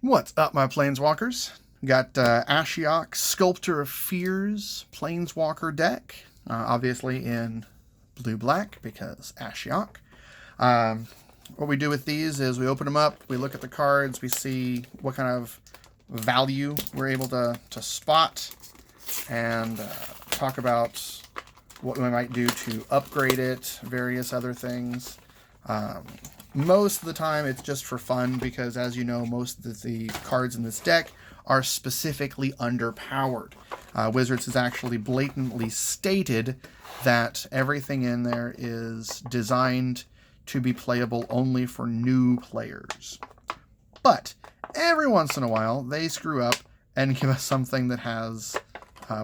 What's up, my Planeswalkers? Got Ashiok, Sculptor of Fears, Planeswalker deck. Obviously in blue-black because Ashiok. What we do with these is we open them up, we look at the cards, we see what kind of value we're able to spot, and talk about what we might do to upgrade it, various other things. Most of the time it's just for fun because, as you know, most of the cards in this deck are specifically underpowered. Wizards has actually blatantly stated that everything in there is designed to be playable only for new players. But every once in a while they screw up and give us something that has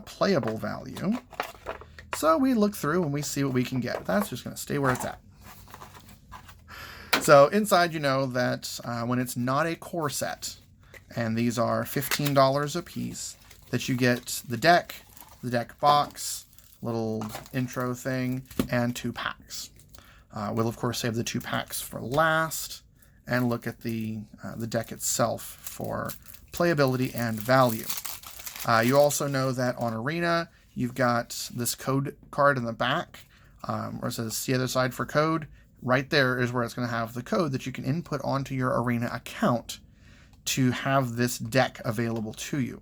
playable value. So we look through and we see what we can get. That's just going to stay where it's at. So inside, you know that when it's not a core set, and these are $15 a piece, that you get the deck box, little intro thing, and 2 packs. We'll of course save the 2 packs for last, and look at the deck itself for playability and value. You also know that on Arena, you've got this code card in the back, where it says "See other side" for code. Right there is where it's going to have the code that you can input onto your Arena account to have this deck available to you.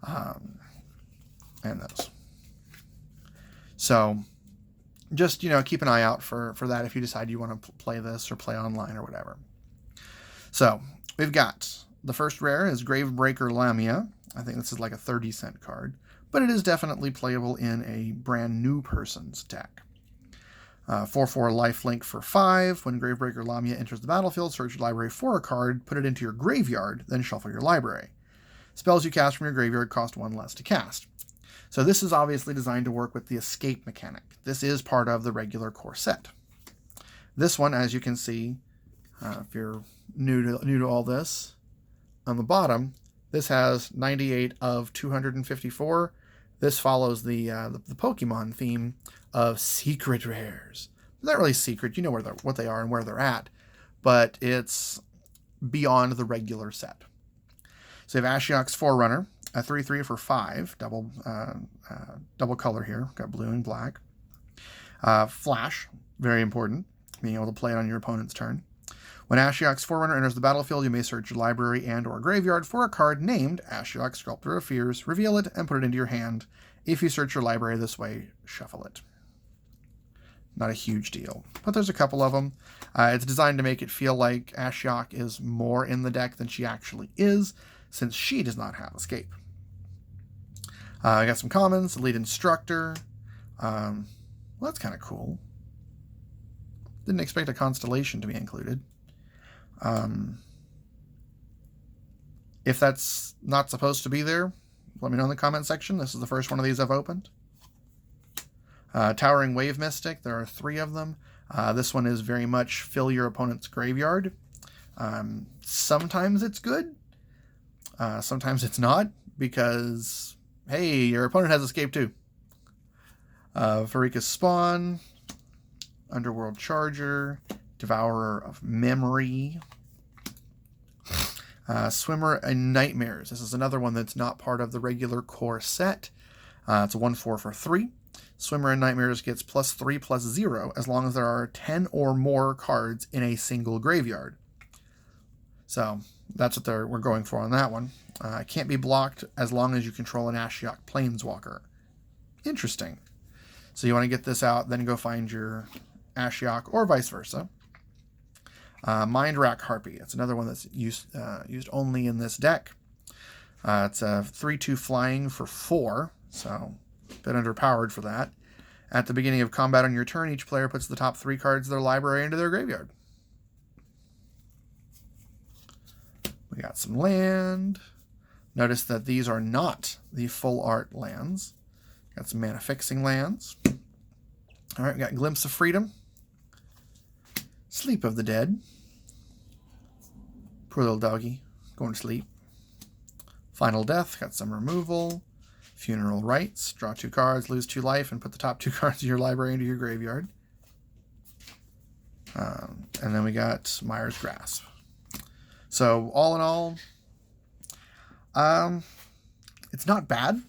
And those. So just, keep an eye out for that if you decide you want to play this or play online or whatever. So we've got the first rare is Gravebreaker Lamia. I think this is like a 30-cent card, but it is definitely playable in a brand new person's deck. 4/4 lifelink for 5. When Gravebreaker Lamia enters the battlefield, search your library for a card, put it into your graveyard, then shuffle your library. Spells you cast from your graveyard cost 1 less to cast. So this is obviously designed to work with the escape mechanic. This is part of the regular core set. This one, as you can see, if you're new to all this, on the bottom, this has 98 of 254. This follows the Pokemon theme of secret rares. They're not really secret, you know what they are and where they're at, but it's beyond the regular set. So you have Ashiok's Forerunner, a 3/3 for 5, double color here, got blue and black. Flash, very important, being able to play it on your opponent's turn. When Ashiok's Forerunner enters the battlefield, you may search your library and or graveyard for a card named Ashiok, Sculptor of Fears, reveal it, and put it into your hand. If you search your library this way, shuffle it. Not a huge deal, but there's a couple of them. It's designed to make it feel like Ashiok is more in the deck than she actually is, since she does not have escape. I got some commons, Lead Instructor. Well, that's kind of cool. Didn't expect a constellation to be included. If that's not supposed to be there, let me know in the comment section. This is the first one of these I've opened. Towering Wave Mystic, there are 3 of them. This one is very much fill your opponent's graveyard. Sometimes it's good. Sometimes it's not, because, hey, your opponent has escape too. Varika's Spawn, Underworld Charger, Devourer of Memory, Swimmer and Nightmares. This is another one that's not part of the regular core set. It's a 1/4 for 3. Swimmer and Nightmares gets +3/+0 as long as there are 10 or more cards in a single graveyard. So that's what we're going for on that one. It can't be blocked as long as you control an Ashiok Planeswalker. Interesting. So you want to get this out, then go find your Ashiok, or vice versa. Mind Rack Harpy. It's another one that's used only in this deck. It's a 3/2 flying for 4, so a bit underpowered for that. At the beginning of combat on your turn, each player puts the top 3 cards of their library into their graveyard. We got some land. Notice that these are not the full art lands. Got some mana fixing lands. All right, we got Glimpse of Freedom. Sleep of the Dead. Poor little doggy, going to sleep. Final Death, got some removal. Funeral Rites, draw 2 cards, lose 2 life, and put the top 2 cards of your library into your graveyard. And then we got Mire's Grasp. So all in all, It's not bad.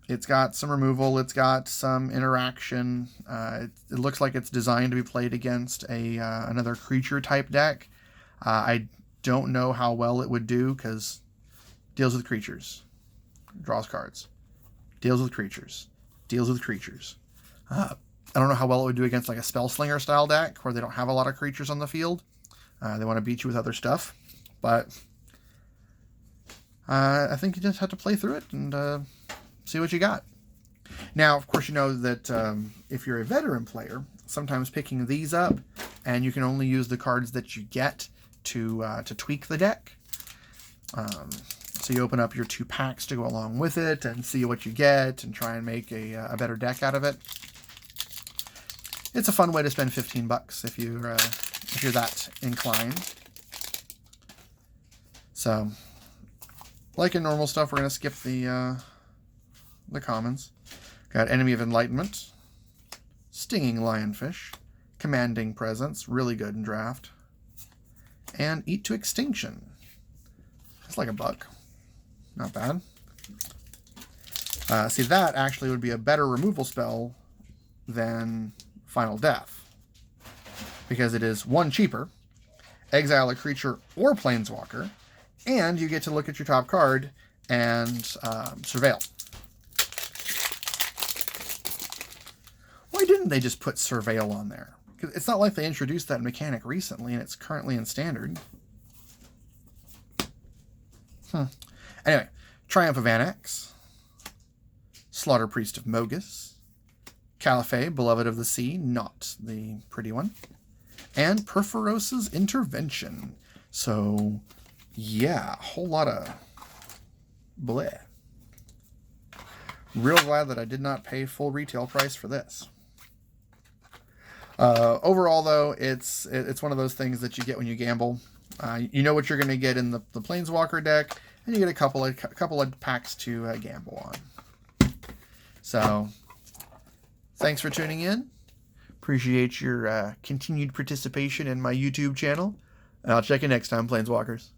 It's got some removal. It's got some interaction. It looks like it's designed to be played against another creature type deck. I don't know how well it would do because deals with creatures, draws cards, deals with creatures, deals with creatures. I don't know how well it would do against like a Spellslinger style deck where they don't have a lot of creatures on the field. They want to beat you with other stuff, but I think you just have to play through it and see what you got. Now, of course, you know that if you're a veteran player, sometimes picking these up, and you can only use the cards that you get to tweak the deck. So you open up your 2 packs to go along with it and see what you get and try and make a better deck out of it. It's a fun way to spend $15 if you're that inclined. So, like in normal stuff, we're going to skip the commons. Got Enemy of Enlightenment, Stinging Lionfish, Commanding Presence, really good in draft, and Eat to Extinction. It's like $1. Not bad. See, that actually would be a better removal spell than Final Death, because it is 1 cheaper, exile a creature or planeswalker, and you get to look at your top card and surveil. Why didn't they just put surveil on there? Because it's not like they introduced that mechanic recently and it's currently in standard. Anyway, Triumph of Anax, Slaughter Priest of Mogus, Caliphate, Beloved of the Sea, not the pretty one, and Perforos's Intervention. So, yeah, a whole lot of bleh. Real glad that I did not pay full retail price for this. Overall, though, it's one of those things that you get when you gamble. You know what you're going to get in the Planeswalker deck, and you get a couple of packs to gamble on. So, thanks for tuning in. Appreciate your continued participation in my YouTube channel. And I'll check you next time, Planeswalkers.